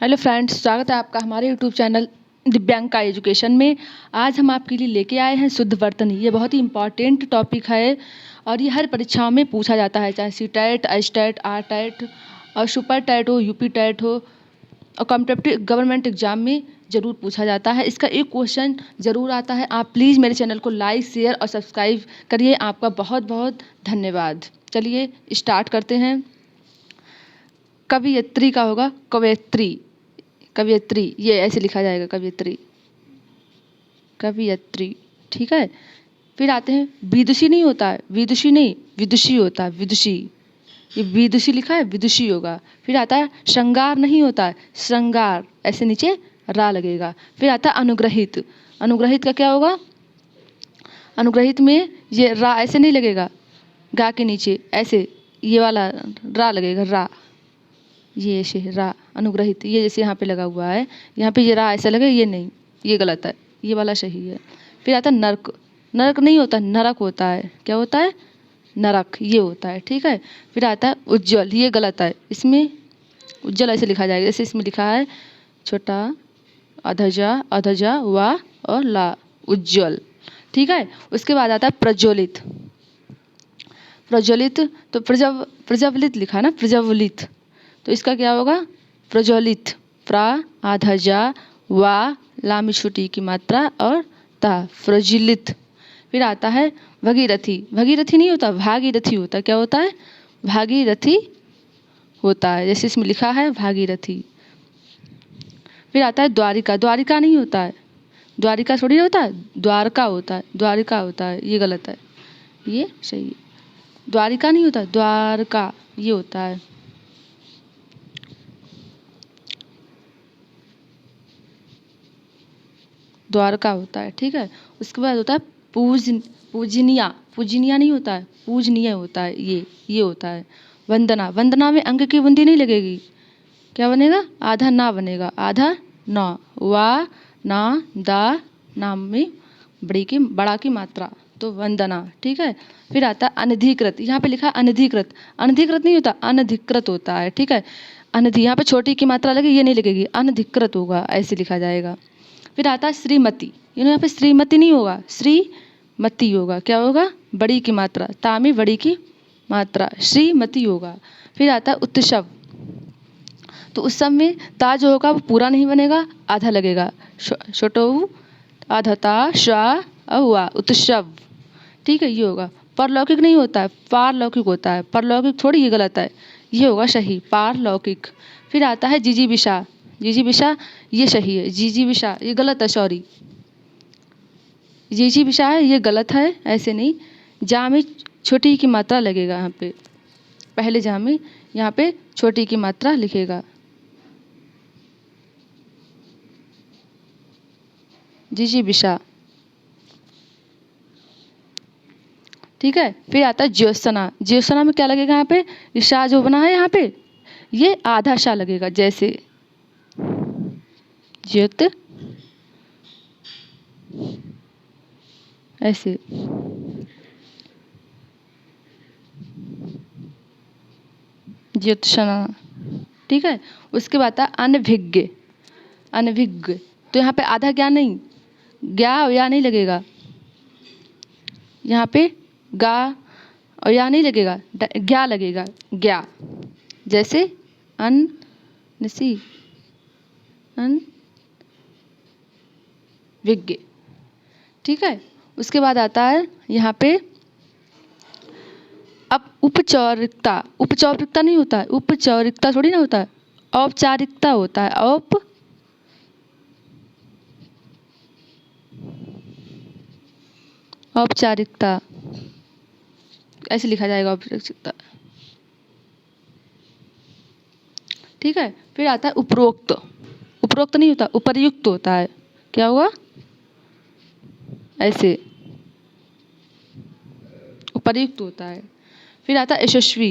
Hello friends, स्वागत है आपका हमारे यूट्यूब चैनल दिव्यांका एजुकेशन में। आज हम आपके लिए लेके आए हैं शुद्ध वर्तनी। ये बहुत ही इंपॉर्टेंट टॉपिक है और ये हर परीक्षाओं में पूछा जाता है, चाहे CTET, HTET, RTET और सुपर टेट हो, यूपी टेट हो और कॉम्पिटिटिव गवर्नमेंट एग्जाम में ज़रूर पूछा जाता है। इसका एक क्वेश्चन ज़रूर आता है। आप प्लीज़ मेरे चैनल को लाइक, शेयर और सब्सक्राइब करिए। आपका बहुत बहुत धन्यवाद। चलिए स्टार्ट करते हैं। कवयित्री का होगा कवयित्री, कवयित्री ये ऐसे लिखा जाएगा, कवयित्री, कवयित्री। ठीक है। फिर आते हैं विदुषी। नहीं होता है विदुषी, नहीं विदुषी होता है, विदुषी। ये विदुषी लिखा है, विदुषी होगा। फिर आता है श्रृंगार। नहीं होता है श्रृंगार, ऐसे नीचे रा लगेगा। फिर आता है अनुग्रहित। अनुग्रहित का क्या होगा? अनुग्रहित में ये रा ऐसे नहीं लगेगा, गा के नीचे ऐसे ये वाला रा लगेगा, रा, ये ऐसे रा। अनुग्रहित ये जैसे यहाँ पे लगा हुआ है, यहाँ पे ये रा ऐसा लगे, ये नहीं, ये गलत है, ये वाला सही है। फिर आता है नरक। नरक नहीं होता, नरक होता है। क्या होता है? नरक, ये होता है। ठीक है। फिर आता है उज्ज्वल। ये गलत है, इसमें उज्ज्वल ऐसे लिखा जाएगा जैसे इसमें लिखा है, छोटा अधजा, अधजा वा और ला, उज्ज्वल। ठीक है। उसके बाद आता है प्रज्वलित। प्रज्वलित तो प्रज्वलित लिखा है ना, प्रज्वलित, तो इसका क्या होगा? प्रज्वलित, प्रा आधा वा लामी छोटी की मात्रा और ता, प्रज्वलित। फिर आता है भगीरथी। भगीरथी नहीं होता, भागीरथी होता है। क्या होता है? भागीरथी होता है, जैसे इसमें लिखा है भागीरथी। फिर आता है द्वारिका। द्वारिका नहीं होता है, द्वारिका थोड़ी होता है, द्वारका होता है, द्वारिका होता है, ये गलत है, ये सही है। द्वारिका नहीं होता, द्वारका ये होता है। द्वारका होता है। ठीक है। उसके बाद होता है पूजनिया। पूजनिया नहीं होता है, पूजनीय होता है, ये होता है। वंदना। वंदना में अंक की बूंदी नहीं लगेगी, क्या बनेगा? आधा ना बनेगा, आधा ना, वा ना दा, नाम में बड़ा की मात्रा, तो वंदना। ठीक है। फिर आता है अनधिकृत। यहाँ पे लिखा है अनधिकृत। अनधिकृत नहीं होता, अनधिकृत होता है। ठीक है। यहाँ पे छोटी की मात्रा लगे, ये नहीं लगेगी, अनधिकृत होगा, ऐसे लिखा जाएगा। फिर आता है श्रीमती। यहाँ पे श्रीमती नहीं होगा, श्रीमती होगा। क्या होगा? बड़ी की मात्रा, ता में बड़ी की मात्रा, श्रीमती होगा। फिर आता है उत्सव। तो उत्सव में ता जो होगा वो पूरा नहीं बनेगा, आधा लगेगा, छोटो आधा ता शा हुआ, उत्सव। ठीक है, ये होगा। परलौकिक नहीं होता है, पारलौकिक होता है। परलौकिक थोड़ी, ये गलत है, ये होगा सही, पारलौकिक। फिर आता है जिजीविषा। जिजीविषा ये सही है, जिजीविषा ये गलत है, सॉरी, जिजीविषा है, ये गलत है, ऐसे नहीं। जा में छोटी की मात्रा लगेगा, यहाँ पे पहले जा में यहाँ पे छोटी की मात्रा लिखेगा, जिजीविषा। ठीक है। फिर आता है ज्योत्सना। ज्योत्सना में क्या लगेगा? यहाँ पे शाह जो बना है, यहाँ पे ये आधा शाह लगेगा, जैसे ज्योत, ऐसे। ज्योत्सना। ठीक है। उसके बाद आता है अनभिज्ञ। अनभिज्ञ तो यहाँ पे आधा क्या नहीं, ज्ञा और या नहीं लगेगा, यहाँ पे गा और या नहीं लगेगा, ज्ञा लगेगा, ज्ञा, जैसे अन नसी, अन विज्ञ। ठीक है। उसके बाद आता है यहाँ पे अब उपचारिकता। उपचारिकता नहीं होता है, उपचारिकता थोड़ी ना होता है, औपचारिकता होता है, औपचारिकता ऐसे लिखा जाएगा, औपचारिकता। ठीक है। फिर आता है उपरोक्त। उपरोक्त नहीं होता, उपर्युक्त होता है। क्या हुआ? ऐसे उपर्युक्त होता है। फिर आता है यशस्वी।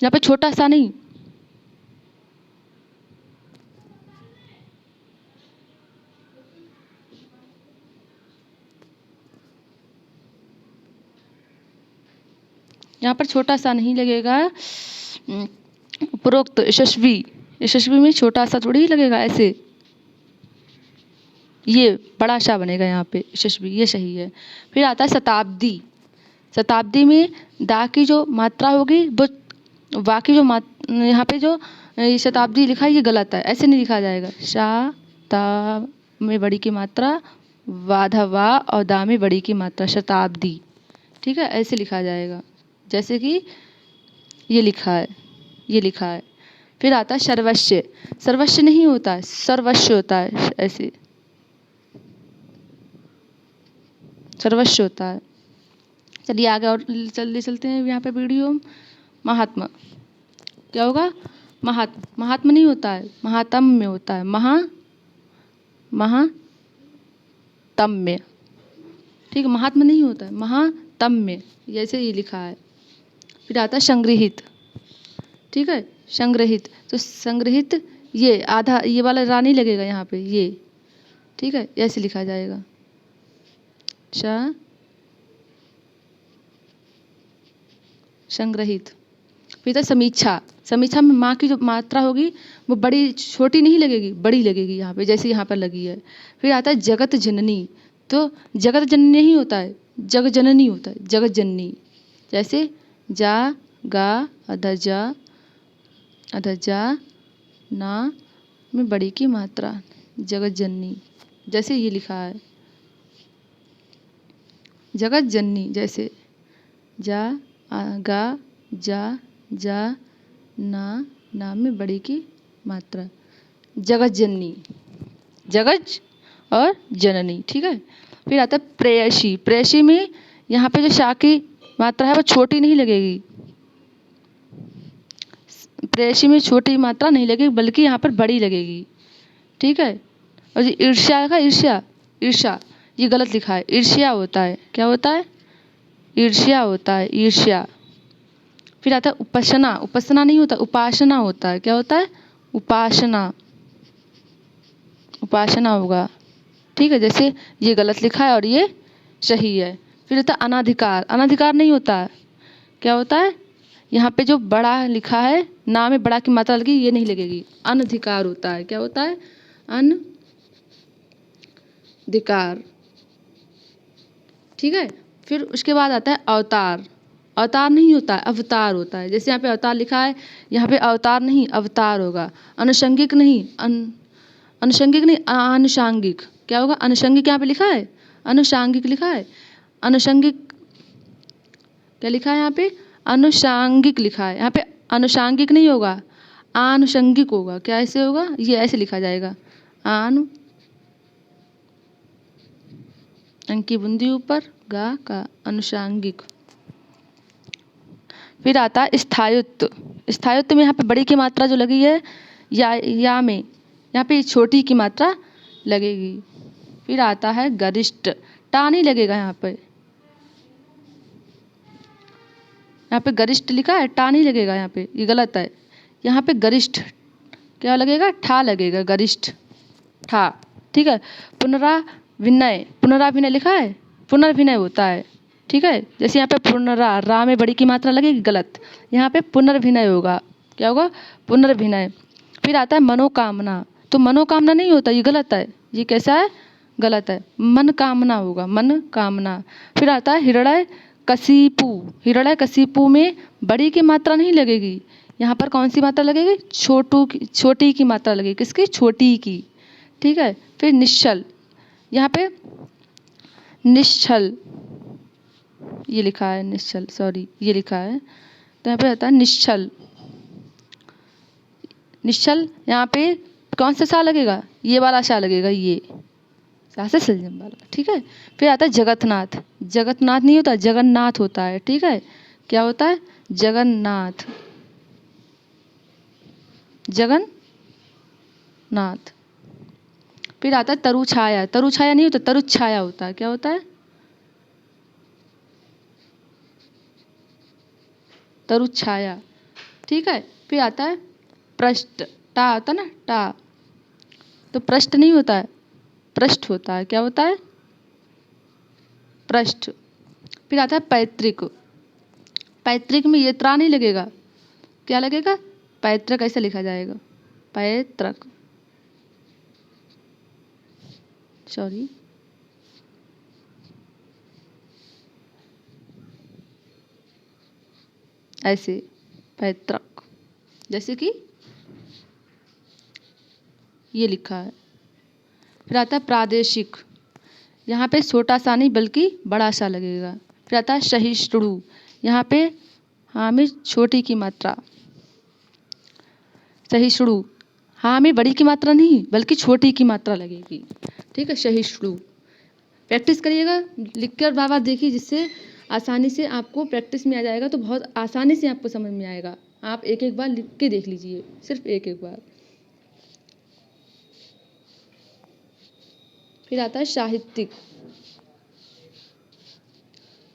यहाँ पे छोटा सा नहीं, यहाँ पर छोटा सा नहीं लगेगा, उपरोक्त, यशस्वी, यशस्वी में छोटा सा थोड़ी ही लगेगा, ऐसे ये बड़ा सा बनेगा यहाँ पे यशस्वी, ये सही है। फिर आता है शताब्दी। शताब्दी में दा की जो मात्रा होगी वो बाकी जो यहाँ पे जो ये शताब्दी लिखा है ये गलत है, ऐसे नहीं लिखा जाएगा। शा ता में बड़ी की मात्रा, वाधा वा और दा में बड़ी की मात्रा, शताब्दी। ठीक है, ऐसे लिखा जाएगा जैसे कि ये लिखा है, ये लिखा है। फिर आता है सर्वस्व। सर्वस्व नहीं होता है, सर्वस्व होता है, ऐसे सर्वस्व होता है। चलिए आगे और जल्दी चलते हैं यहाँ पे वीडियो। महात्मा क्या होगा? महात्मा नहीं होता है, महात्म्य होता है, महात्म्य। ठीक है, महात्मा नहीं होता है, महात्म्य, जैसे ये लिखा है। फिर आता है संग्रहित। ठीक है, संग्रहित, तो संग्रहित ये आधा, ये वाला रा नहीं लगेगा यहाँ पे, ये। ठीक है, ऐसे लिखा जाएगा, संग्रहित। फिर था समीक्षा। समीक्षा में माँ की जो मात्रा होगी वो बड़ी, छोटी नहीं लगेगी, बड़ी लगेगी यहाँ पे, जैसे यहाँ पर लगी है। फिर आता है जगत जननी। तो जगत जननी नहीं होता है, जग जननी होता है, जगत जननी। जैसे जा गा अध जा ना में बड़ी की मात्रा, जगत जननी, जैसे ये लिखा है, जगत जननी। जैसे जा गा जा ना में बड़ी की मात्रा, जगत जननी, जगत और जननी। ठीक है, फिर आता है प्रेयसी। प्रेयसी में यहाँ पे जो शा की मात्रा है वो छोटी नहीं लगेगी, प्रेयसी में छोटी मात्रा नहीं लगेगी बल्कि यहाँ पर बड़ी लगेगी। ठीक है, और ये ईर्ष्या का ईर्ष्या ये गलत लिखा है, ईर्ष्या होता है। क्या होता है? ईर्ष्या होता है, ईर्ष्या। फिर आता है उपासना। उपासना नहीं होता, उपासना होता है। क्या होता है? उपासना, उपासना होगा। ठीक है, जैसे ये गलत लिखा है और ये सही है। फिर होता है अनाधिकार। अनाधिकार नहीं होता है। क्या होता है? यहाँ पे जो बड़ा लिखा है, ना में बड़ा की मात्रा लगी, ये नहीं लगेगी, अनधिकार होता है। क्या होता है? अनधिकार। ठीक है, फिर उसके बाद आता है अवतार। अवतार नहीं होता है, अवतार होता है। जैसे यहाँ पे अवतार लिखा है, यहाँ पे अवतार नहीं, अवतार होगा। अनुषंगिक नहीं, अनुषंगिक नहीं, आनुषांगिक। क्या होगा? अनुषंगिक यहाँ पे लिखा है, अनुषांगिक लिखा है। अनुषंगिक क्या लिखा है यहाँ पे? अनुषांगिक लिखा है। यहाँ पे अनुषांगिक नहीं होगा, आनुषंगिक होगा। क्या ऐसे होगा? ये ऐसे लिखा जाएगा, आनु, अंक की बूंदी ऊपर, गा का, अनुषांगिक। फिर आता है स्थायित्व। स्थायित्व में यहाँ पे बड़ी की मात्रा जो लगी है या में, यहाँ पे छोटी की मात्रा लगेगी। फिर आता है गरिष्ठ। टा नहीं लगेगा यहाँ पे, यहाँ पे गरिष्ठ लिखा है, टा नहीं लगेगा यहाँ पे, ये गलत है। यहाँ पे गरिष्ठ क्या लगेगा? ठा लगेगा, गरिष्ठ, ठा। ठीक है, पुनराभिनय। पुनराभिनय लिखा है, पुनर्भिनय होता है। ठीक है, जैसे यहाँ पे पुनरा, रा में बड़ी की मात्रा लगेगी, गलत। यहाँ पे पुनर्भिनय होगा। क्या होगा? पुनर्भिनय। फिर आता है मनोकामना। तो मनोकामना नहीं होता, ये गलत है। ये कैसा है? गलत है, मन कामना होगा, मन कामना। फिर आता है हिरण्य कशिपु। हिरण्य कशिपु में बड़ी की मात्रा नहीं लगेगी, यहाँ पर कौन सी मात्रा लगेगी? छोटी की मात्रा लगेगी। किसकी? छोटी की। ठीक है, फिर निश्चल। यहाँ पे निश्चल ये लिखा है, निश्चल, सॉरी ये लिखा है, तो यहाँ पे आता है निश्चल। निश्चल यहाँ पे कौन सा सा लगेगा? ये वाला सा लगेगा, ये सा से सलजम वाला। ठीक है, फिर आता है जगन्नाथ। जगन्नाथ नहीं होता, जगन्नाथ होता है। ठीक है, क्या होता है? जगन्नाथ, जगन्नाथ। फिर आता है तरुछाया। तरुछाया नहीं होता, तरुछाया होता है। क्या होता है? तरुछाया। ठीक है, फिर आता है पृष्ठ। टा होता है ना, टा, तो पृष्ठ नहीं होता है, पृष्ठ होता है। क्या होता है? पृष्ठ। फिर आता है पैतृक। पैतृक में ये त्रा नहीं लगेगा, क्या लगेगा? पैतृक ऐसा लिखा जाएगा, पैतृक, सॉरी, ऐसे पैतृक, जैसे कि ये लिखा है। फिर आता है प्रादेशिक, यहाँ पे छोटा सा नहीं बल्कि बड़ा सा लगेगा। फिर आता है सहिष्णु, यहाँ पे हाँ में छोटी की मात्रा, सहिष्णु, हाँ में बड़ी की मात्रा नहीं बल्कि छोटी की मात्रा लगेगी। ठीक है, सहिष्णु। प्रैक्टिस करिएगा, लिख कर बार बार देखिए, जिससे आसानी से आपको प्रैक्टिस में आ जाएगा, तो बहुत आसानी से आपको समझ में आएगा। आप एक एक बार लिख के देख लीजिए, सिर्फ एक एक बार। फिर आता है साहित्यिक,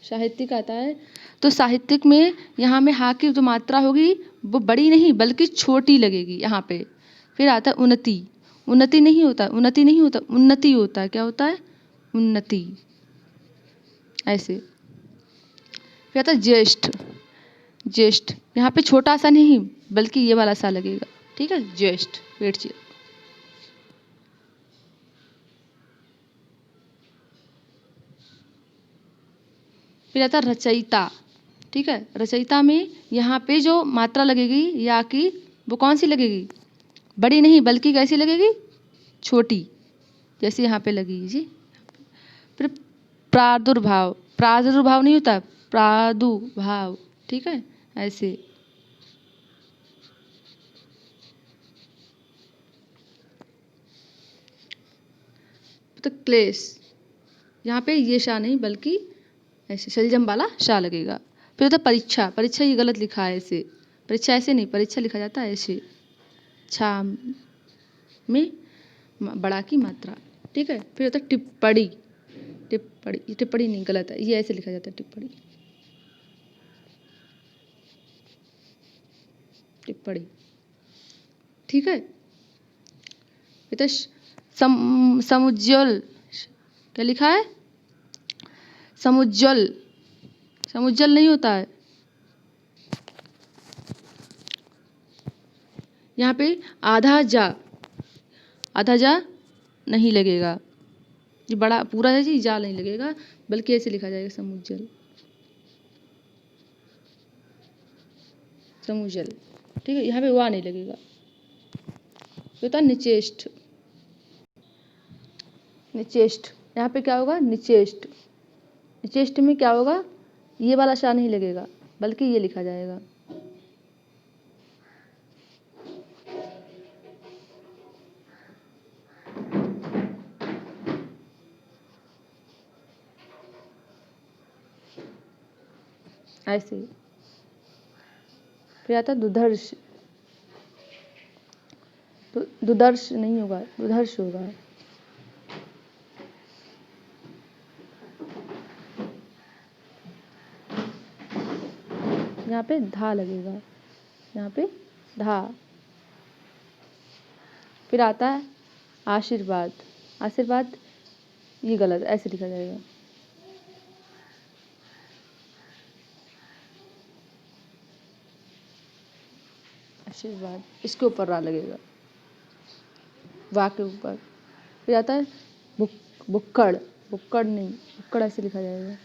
साहित्यिक आता है। तो साहित्यिक में यहाँ में हा की जो मात्रा होगी वो बड़ी नहीं बल्कि छोटी लगेगी यहाँ पे। फिर आता है उन्नति, उन्नति नहीं होता, उन्नति नहीं होता, उन्नति होता है। क्या होता है? उन्नति, ऐसे। फिर आता है ज्येष्ठ, ज्येष्ठ यहाँ पे छोटा सा नहीं बल्कि ये वाला सा लगेगा। ठीक है, ज्येष्ठ, वेट चाहिए। फिर आता है रचयिता। ठीक है, रचयिता में यहाँ पे जो मात्रा लगेगी या की, वो कौन सी लगेगी? बड़ी नहीं बल्कि कैसी लगेगी? छोटी, जैसे यहाँ पे लगेगी जी। फिर प्रादुर्भाव, प्रादुर्भाव नहीं होता, प्रादुर्भाव। ठीक है, ऐसे। तो क्लेश, यहाँ पे ये शाह नहीं बल्कि ऐसे शलजम वाला शाह लगेगा। फिर होता है परीक्षा, परीक्षा ये गलत लिखा है ऐसे, परीक्षा ऐसे नहीं, परीक्षा लिखा जाता है ऐसे, छा में बड़ा की मात्रा। ठीक है, फिर होता है टिप्पणी, टिप्पणी, ये टिप्पणी नहीं, गलत है, ये ऐसे लिखा जाता है टिप्पणी, टिप्पणी। ठीक है, फिर तो समुज्ज्वल, क्या लिखा है? समुज्ज्वल, समुज्ज्वल नहीं होता है। यहाँ पे आधा जा, आधा जा नहीं लगेगा, ये बड़ा पूरा है जी, जा नहीं लगेगा बल्कि ऐसे लिखा जाएगा समुज्ज्वल, समुज्ज्वल। ठीक है, यहाँ पे वाह नहीं लगेगा। होता है निचेष्ट, निचेष्ट, यहाँ पे क्या होगा? निचेष्ट, निचेष्ट में क्या होगा? ये वाला शा नहीं लगेगा बल्कि ये लिखा जाएगा, ऐसे। फिर आता दुधर्ष, तो दुदर्श नहीं होगा, दुधर्ष होगा। यहाँ पे धा लगेगा, यहाँ पे धा। फिर आता है आशीर्वाद, आशीर्वाद ये गलत, ऐसे लिखा जाएगा, आशीर्वाद, इसके ऊपर रा लगेगा, वाह के ऊपर। फिर आता है बुक्कड़, बुक्कड़ नहीं, बुक्कड़ ऐसे लिखा जाएगा,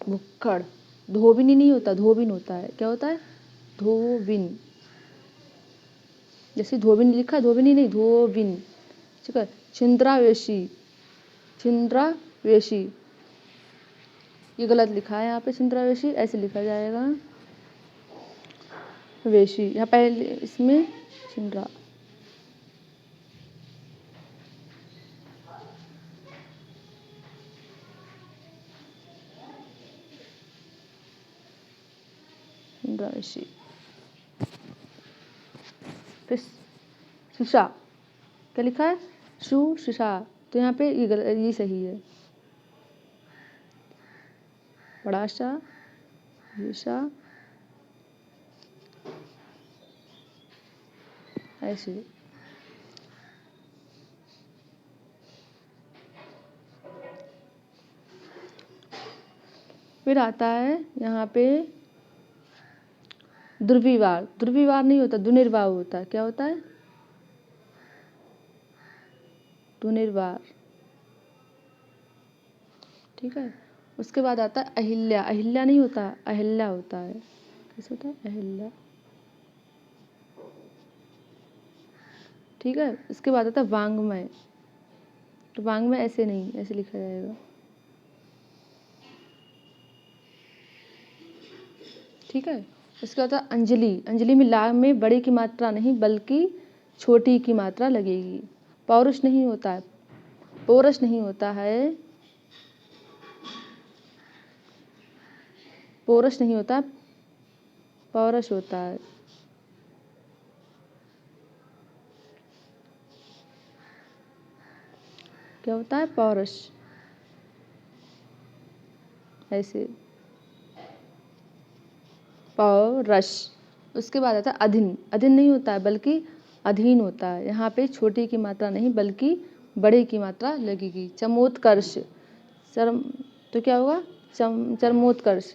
भुक्कड़। धोबिनी नहीं होता, धोबिन होता है। क्या होता है? धोबिन, जैसे धोबिन लिखा, धोबिनी नहीं, धोबिन। ठीक है, छिंद्रावेशी, छिंद्रावेशी ये गलत लिखा है, यहाँ पे छिंद्रावेशी ऐसे लिखा जाएगा, वेशी, यहाँ पहले इसमें छिंद्रा, छिंद्रावेशी। फिर सुषा, क्या लिखा है? सुषा, तो यहाँ पे ये गलत, ये सही है, बड़ा सा, ये सा, ऐसे। फिर आता है यहाँ पे दुर्विवार। दुर्विवार नहीं होता, दुर्निर्वाह होता है। क्या होता है? दुर्निर्वार। ठीक है। उसके बाद आता है अहिल्या। अहिल्या नहीं होता, अहिल्या होता है। कैसे होता है? अहिल्या। ठीक है। इसके बाद आता है वांग्मय। तो वांग्मय ऐसे नहीं, ऐसे लिखा जाएगा। ठीक है। इसके बाद आता है अंजलि। अंजलि में ला में बड़े की मात्रा नहीं बल्कि छोटी की मात्रा लगेगी। पौरुष नहीं होता है, पौरुष नहीं होता है, पौरुष नहीं होता, पौरुष होता है। क्या होता है? पौरुष। ऐसे पौरुष। उसके बाद आता है अधीन। अधीन नहीं होता है बल्कि अधीन होता है। यहाँ पे छोटी की मात्रा नहीं बल्कि बड़े की मात्रा लगेगी। चरमोत्कर्ष। चरम तो क्या होगा? चरमोत्कर्ष।